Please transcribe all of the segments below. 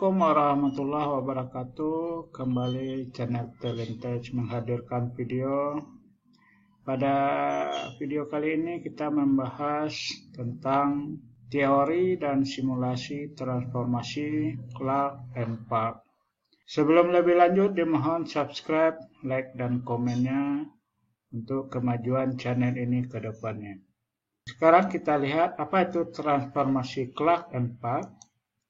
Assalamualaikum warahmatullahi wabarakatuh. Kembali channel Talentage menghadirkan video. Pada video kali ini kita membahas tentang teori dan simulasi transformasi Clark and Park. Sebelum lebih lanjut, dimohon subscribe, like, dan komennya untuk kemajuan channel ini ke depannya. Sekarang kita lihat apa itu transformasi Clark and Park.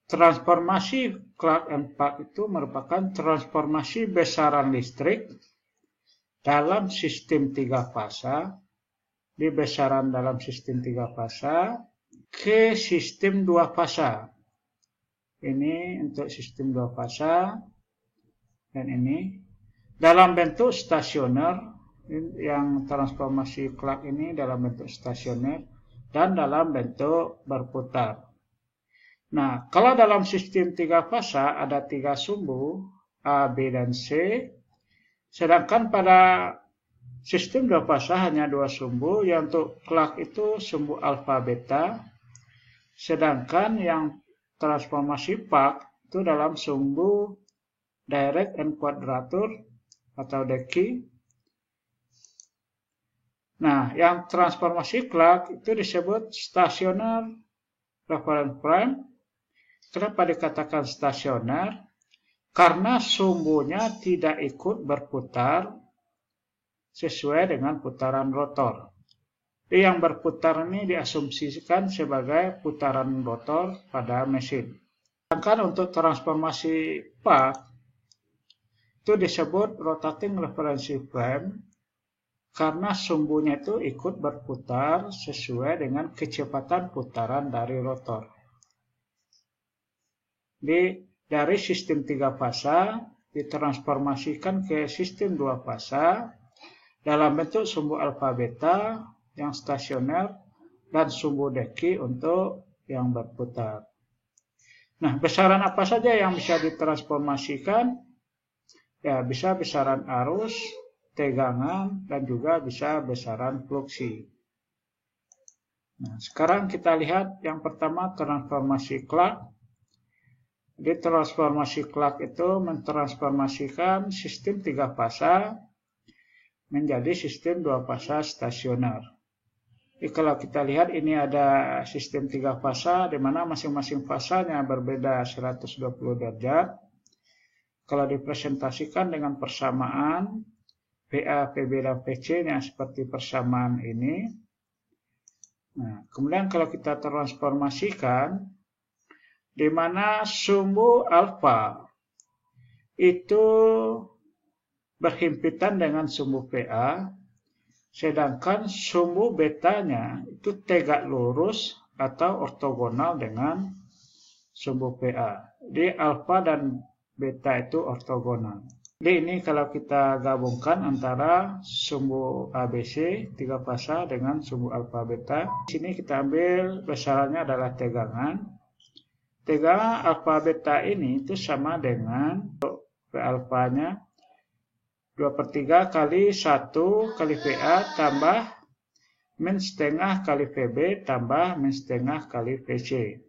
Transformasi Clark and Park itu merupakan transformasi besaran listrik dalam sistem 3 fasa, di besaran dalam sistem 3 fasa ke sistem 2 fasa. Ini untuk sistem 2 fasa, dan ini dalam bentuk stasioner. Yang transformasi Clark ini dalam bentuk stasioner dan dalam bentuk berputar. Nah, kalau dalam sistem 3 fasa ada 3 sumbu A, B, dan C, sedangkan pada sistem 2 fasa hanya 2 sumbu, yang untuk Clark itu sumbu alfa beta, sedangkan yang transformasi Park itu dalam sumbu direct and quadrature atau Deki. Nah, yang transformasi Clark itu disebut stasioner reference frame. Kenapa dikatakan stasioner? Karena sumbunya tidak ikut berputar sesuai dengan putaran rotor. Jadi yang berputar ini diasumsikan sebagai putaran rotor pada mesin. Sedangkan untuk transformasi Park itu disebut rotating reference frame karena sumbunya itu ikut berputar sesuai dengan kecepatan putaran dari rotor. Dari sistem 3 fasa ditransformasikan ke sistem 2 fasa dalam bentuk sumbu alfa beta yang stasioner dan sumbu Deki untuk yang berputar. Nah, besaran apa saja yang bisa ditransformasikan? Ya, bisa besaran arus, tegangan, dan juga bisa besaran fluksi. Nah, sekarang kita lihat yang pertama transformasi Clark. Di transformasi Clark itu mentransformasikan sistem 3 fasa menjadi sistem 2 fasa stasioner. Jadi kalau kita lihat ini ada sistem 3 fasa di mana masing-masing fasanya berbeda 120 derajat. Kalau dipresentasikan dengan persamaan PA, PB, dan PC-nya seperti persamaan ini. Nah, kemudian kalau kita transformasikan di mana sumbu alfa itu berhimpitan dengan sumbu PA, sedangkan sumbu betanya itu tegak lurus atau ortogonal dengan sumbu PA. Di alfa dan beta itu ortogonal. Jadi ini kalau kita gabungkan antara sumbu ABC 3 fasa dengan sumbu alfa beta. Di sini kita ambil besarannya adalah tegangan. Tegangan alfa beta ini itu sama dengan P alfanya 2/3 kali 1 kali PA tambah min setengah kali PB tambah min setengah kali PC.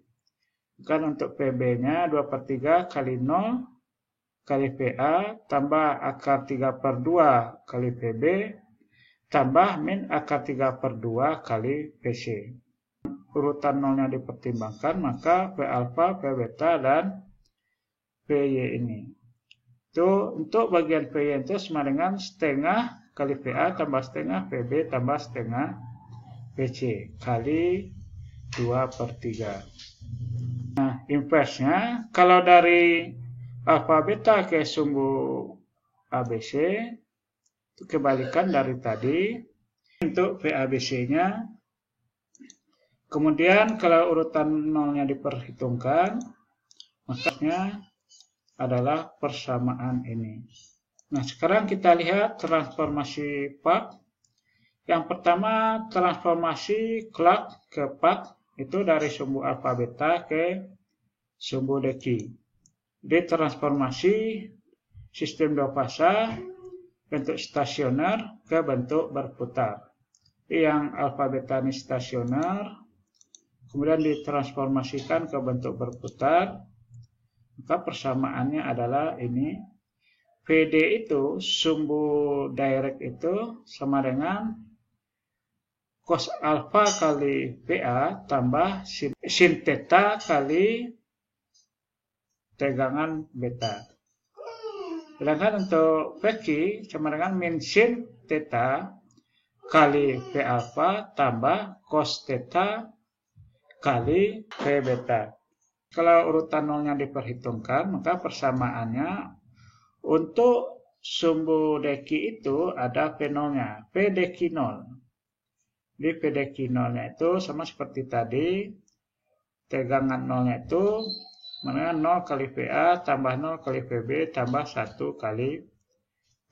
Kan untuk PB-nya 2/3 kali 0 kali PA tambah akar 3/2 kali PB tambah min akar 3/2 kali PC. Urutan nolnya dipertimbangkan, maka P alfa, P beta, dan PY ini. Itu untuk bagian PY itu sama dengan setengah kali PA tambah setengah PB tambah setengah PC kali 2/3. Nah, inverse-nya kalau dari alfa beta ke sumbu ABC itu kebalikan dari tadi. Untuk PABC-nya, kemudian kalau urutan nolnya diperhitungkan, makanya adalah persamaan ini. Nah, sekarang kita lihat transformasi Park. Yang pertama transformasi Clark ke Park itu dari sumbu alfa beta ke sumbu Deki. Di transformasi sistem 2 fasa bentuk stasioner ke bentuk berputar. Yang alfa beta ini stasioner, kemudian ditransformasikan ke bentuk berputar. Maka persamaannya adalah ini. VD itu, sumbu direct itu sama dengan cos alfa kali PA tambah sin theta kali tegangan beta. Sedangkan untuk PQ sama dengan min sin theta kali P alpha tambah cos theta kali P beta. Kalau urutan nolnya diperhitungkan, maka persamaannya untuk sumbu deki itu ada P0-nya, P deki 0. Di P deki 0-nya itu sama seperti tadi, tegangan nolnya itu mana 0 kali PA tambah 0 kali PB tambah 1 kali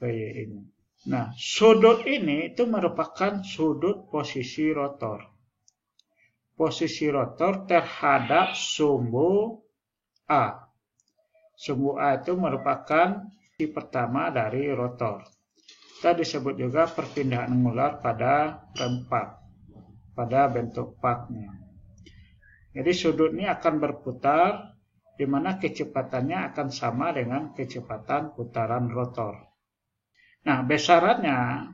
PY ini. Nah, sudut ini itu merupakan sudut posisi rotor. Posisi rotor terhadap sumbu A. Sumbu A itu merupakan posisi pertama dari rotor. Kita disebut juga perpindahan angular pada rempak, pada bentuk paknya. Jadi sudut ini akan berputar, di mana kecepatannya akan sama dengan kecepatan putaran rotor. Nah, besarannya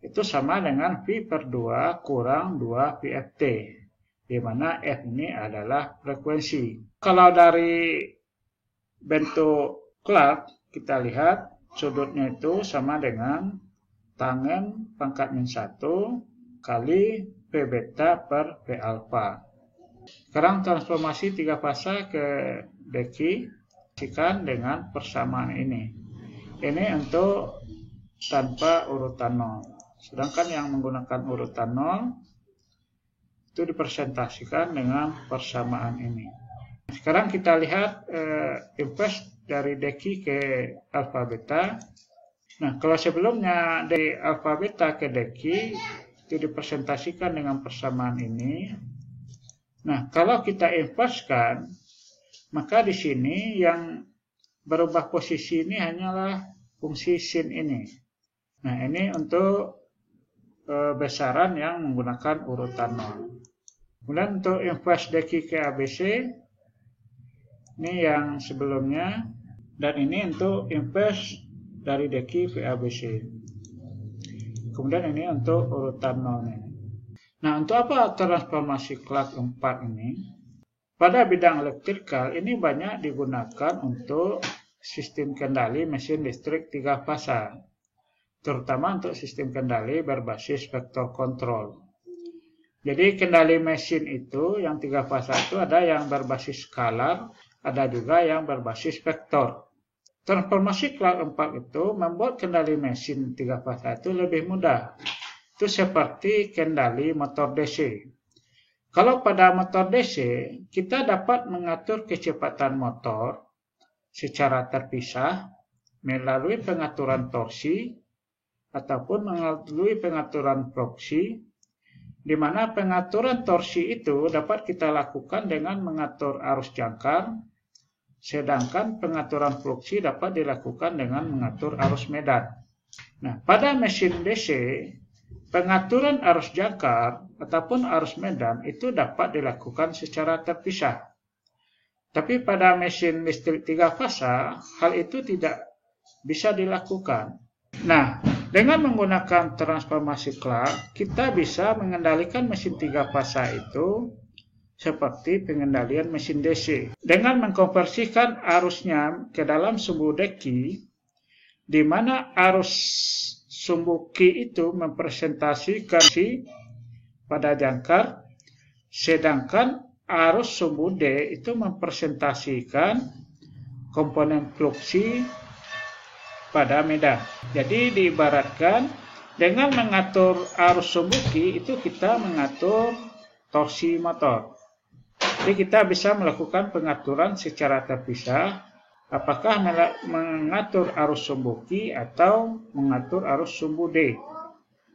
itu sama dengan V/2 kurang 2 VFT, di mana F ini adalah frekuensi. Kalau dari bentuk Clark, kita lihat sudutnya itu sama dengan tangen pangkat min 1 kali P beta per P alpha. Sekarang transformasi 3 fasa ke deki dengan persamaan ini. Ini untuk tanpa urutan 0. Sedangkan yang menggunakan urutan 0 itu dipresentasikan dengan persamaan ini. Sekarang kita lihat inverse dari deki ke alfa beta. Nah, kalau sebelumnya dari alfa beta ke deki itu dipresentasikan dengan persamaan ini. Nah, kalau kita inversekan, maka di sini yang berubah posisi ini hanyalah fungsi sin ini. Nah, ini untuk besaran yang menggunakan urutan 0. Kemudian untuk inverse deki ke ABC, ini yang sebelumnya, dan ini untuk inverse dari deki ke ABC. Kemudian ini untuk urutan 0-nya. Nah, untuk apa transformasi Clark 4 ini? Pada bidang elektrikal ini banyak digunakan untuk sistem kendali mesin listrik 3 fasa, terutama untuk sistem kendali berbasis vektor kontrol. Jadi kendali mesin itu yang 3 fasa itu ada yang berbasis skalar, ada juga yang berbasis vektor. Transformasi Clark 4 itu membuat kendali mesin 3 fasa itu lebih mudah. Itu seperti kendali motor DC. Kalau pada motor DC, kita dapat mengatur kecepatan motor secara terpisah melalui pengaturan torsi ataupun melalui pengaturan fluksi, di mana pengaturan torsi itu dapat kita lakukan dengan mengatur arus jangkar, sedangkan pengaturan fluksi dapat dilakukan dengan mengatur arus medan. Nah, pada mesin DC, pengaturan arus jangkar ataupun arus medan itu dapat dilakukan secara terpisah. Tapi pada mesin listrik 3 fasa, hal itu tidak bisa dilakukan. Nah, dengan menggunakan transformasi Clark, kita bisa mengendalikan mesin 3 fasa itu seperti pengendalian mesin DC. Dengan mengkonversikan arusnya ke dalam sumbu deki, di mana arus sumbu Q itu mempresentasikan si pada jangkar, sedangkan arus sumbu D itu mempresentasikan komponen fluksi pada medan. Jadi diibaratkan dengan mengatur arus sumbu Q itu kita mengatur torsi motor. Jadi kita bisa melakukan pengaturan secara terpisah, apakah mengatur arus sumbu Q atau mengatur arus sumbu D,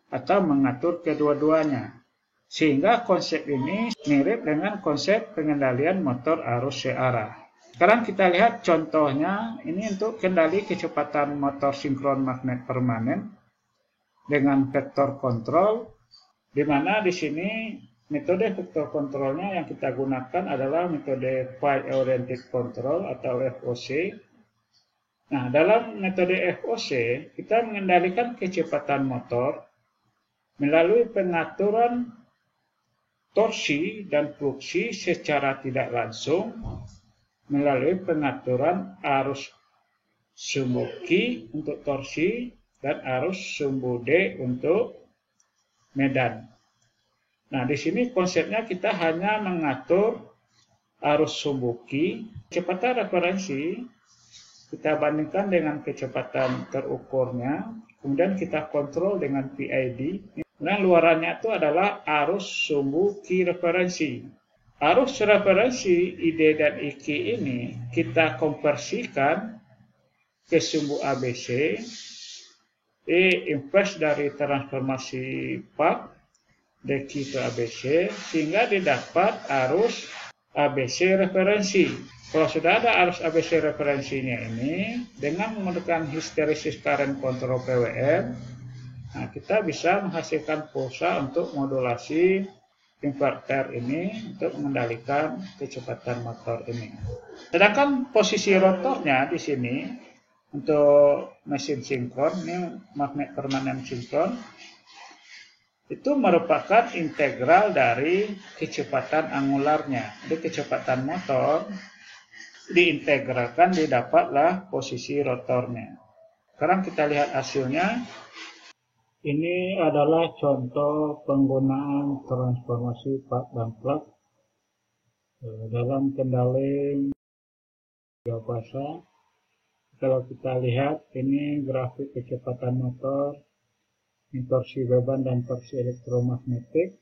atau mengatur kedua-duanya. Sehingga konsep ini mirip dengan konsep pengendalian motor arus searah. Sekarang kita lihat contohnya, ini untuk kendali kecepatan motor sinkron magnet permanen dengan vektor kontrol, di mana di sini Metode vektor kontrolnya yang kita gunakan adalah metode File Oriented Control atau FOC. Nah, dalam metode FOC, kita mengendalikan kecepatan motor melalui pengaturan torsi dan fluksi secara tidak langsung melalui pengaturan arus sumbu Q untuk torsi dan arus sumbu D untuk medan. Nah, di sini konsepnya kita hanya mengatur arus sumbu Q, kecepatan referensi kita bandingkan dengan kecepatan terukurnya, kemudian kita kontrol dengan PID. Nah, luarannya itu adalah arus sumbu Q referensi. Arus referensi ID dan IQ ini kita konversikan ke sumbu ABC, inverse dari transformasi PAK, DQ ke ABC, sehingga didapat arus ABC referensi. Kalau sudah ada arus ABC referensinya ini, dengan menggunakan hysteresis current control PWM, nah, kita bisa menghasilkan pulsa untuk modulasi inverter ini untuk mengendalikan kecepatan motor ini. Sedangkan posisi rotornya di sini untuk mesin sinkron, ini magnet permanen sinkron, itu merupakan integral dari kecepatan angularnya. Jadi kecepatan motor diintegralkan, didapatlah posisi rotornya. Sekarang kita lihat hasilnya. Ini adalah contoh penggunaan transformasi PAK dan plug dalam kendali 3 fasa. Kalau kita lihat, ini grafik kecepatan motor, ini torsi beban dan torsi elektromagnetik.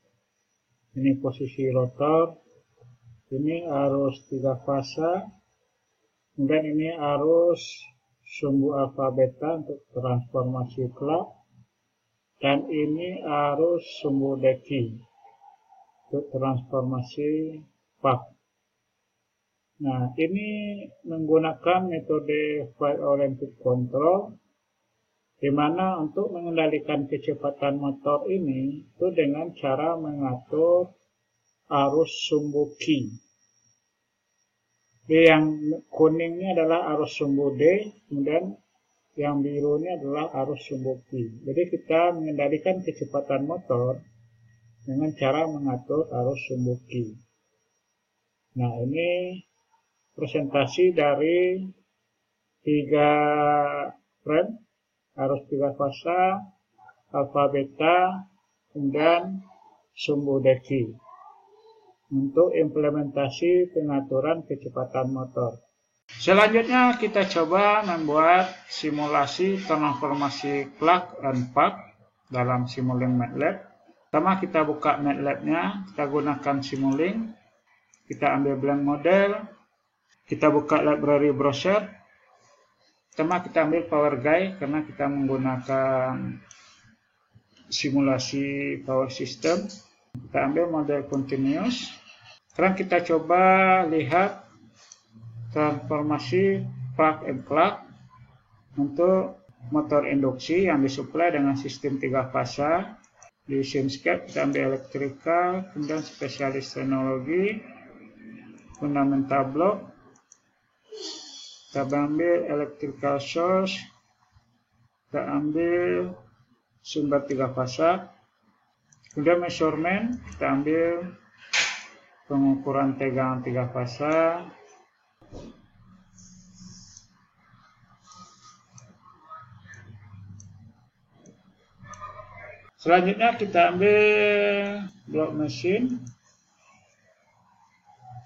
Ini posisi rotor, ini arus 3 fasa, kemudian ini arus sumbu alfa beta untuk transformasi clock, dan ini arus sumbu DQ untuk transformasi PAK. Nah, ini menggunakan metode File Oriented Control, di mana untuk mengendalikan kecepatan motor ini itu dengan cara mengatur arus sumbu Q. Yang kuningnya adalah arus sumbu D, kemudian yang biru ini adalah arus sumbu Q. Jadi kita mengendalikan kecepatan motor dengan cara mengatur arus sumbu Q. Nah, ini presentasi dari 3 frame, arus 3 fasa, alfa beta, kemudian sumbu DQ untuk implementasi pengaturan kecepatan motor. Selanjutnya kita coba membuat simulasi transformasi clock and PAK dalam Simulink MATLAB. Pertama kita buka MATLAB-nya, kita gunakan Simulink, kita ambil blank model, kita buka library browser. Pertama kita ambil power guide karena kita menggunakan simulasi power system. Kita ambil model continuous. Sekarang kita coba lihat transformasi plug and clock untuk motor induksi yang disuplai dengan sistem 3 fasa. Di Simscape kita ambil elektrikal, kemudian spesialis teknologi, fundamental block. Kita ambil electrical source, kita ambil sumber 3 fasa, kemudian measurement, kita ambil pengukuran tegangan 3 fasa, selanjutnya kita ambil blok mesin.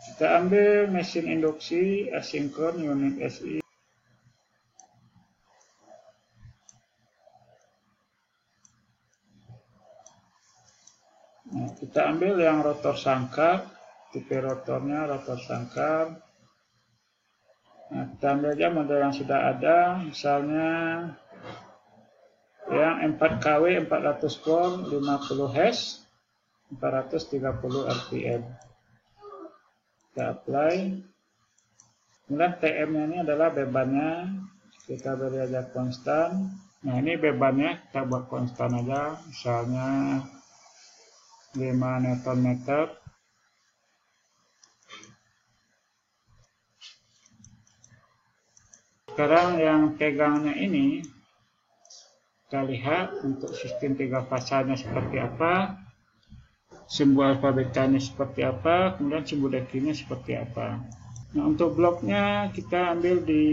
Kita ambil mesin induksi asinkron unit SI. Nah, kita ambil yang rotor sangkar, tipe rotornya rotor sangkar. Nah, kita ambil aja model yang sudah ada, misalnya yang 4kW 400 volt 50 Hz 430 rpm. Kita apply. Kemudian TM-nya ini adalah bebannya, kita beri aja konstan. Nah, ini bebannya kita buat konstan aja, misalnya 5 Nm. Sekarang yang tegangnya ini kita lihat untuk sistem 3 fasanya seperti apa, sumbu alfa betanya seperti apa, kemudian sumbu dekinya seperti apa. Nah, untuk bloknya kita ambil di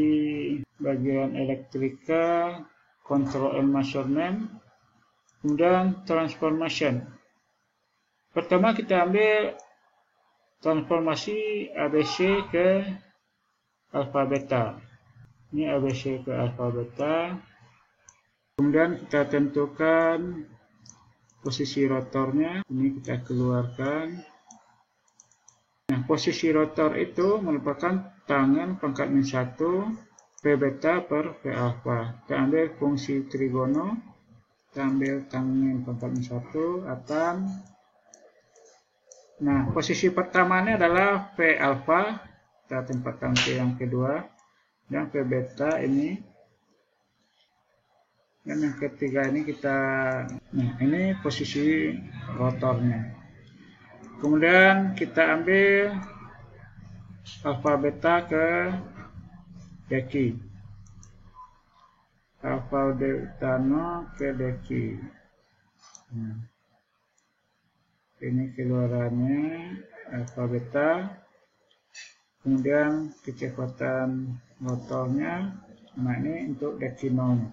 bagian elektrika, control and measurement, kemudian transformation. Pertama kita ambil transformasi ABC ke alfa beta. Ini ABC ke alfa beta. Kemudian kita tentukan posisi rotornya. Ini kita keluarkan. Nah, posisi rotor itu merupakan tangen pangkat min 1 P beta per P alfa. Kita ambil fungsi trigono. Kita ambil tangen pangkat min 1 akan. Nah, posisi pertamanya adalah P alfa. Kita tempatkan ke yang kedua. Dan P beta ini, dan yang ketiga ini kita, nah ini posisi rotornya. Kemudian kita ambil alfa beta ke deki, alfa beta no ke deki. Nah, ini keluarannya alfa beta. Kemudian kecepatan rotornya, nah ini untuk dekinonya.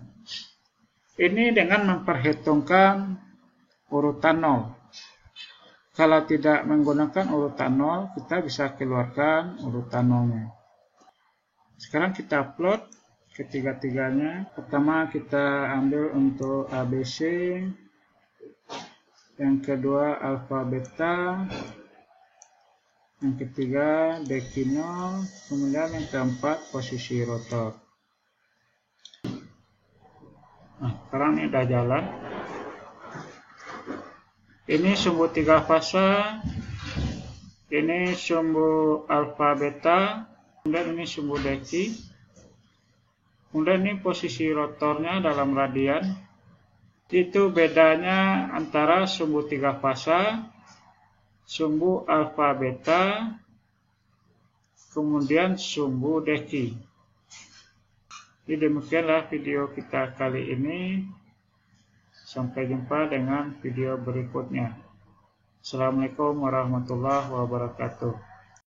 Ini dengan memperhitungkan urutan 0. Kalau tidak menggunakan urutan 0, kita bisa keluarkan urutan 0-nya. Sekarang kita plot ketiga-tiganya. Pertama kita ambil untuk ABC, yang kedua alfa beta, yang ketiga dekino, kemudian yang keempat posisi rotor. Nah, sekarang ini udah jalan. Ini sumbu 3 fasa, ini sumbu alfa beta, kemudian ini sumbu deki, kemudian ini posisi rotornya dalam radian. Itu bedanya antara sumbu 3 fasa, sumbu alfa beta, kemudian sumbu deki. Jadi demikianlah video kita kali ini. Sampai jumpa dengan video berikutnya. Assalamualaikum warahmatullahi wabarakatuh.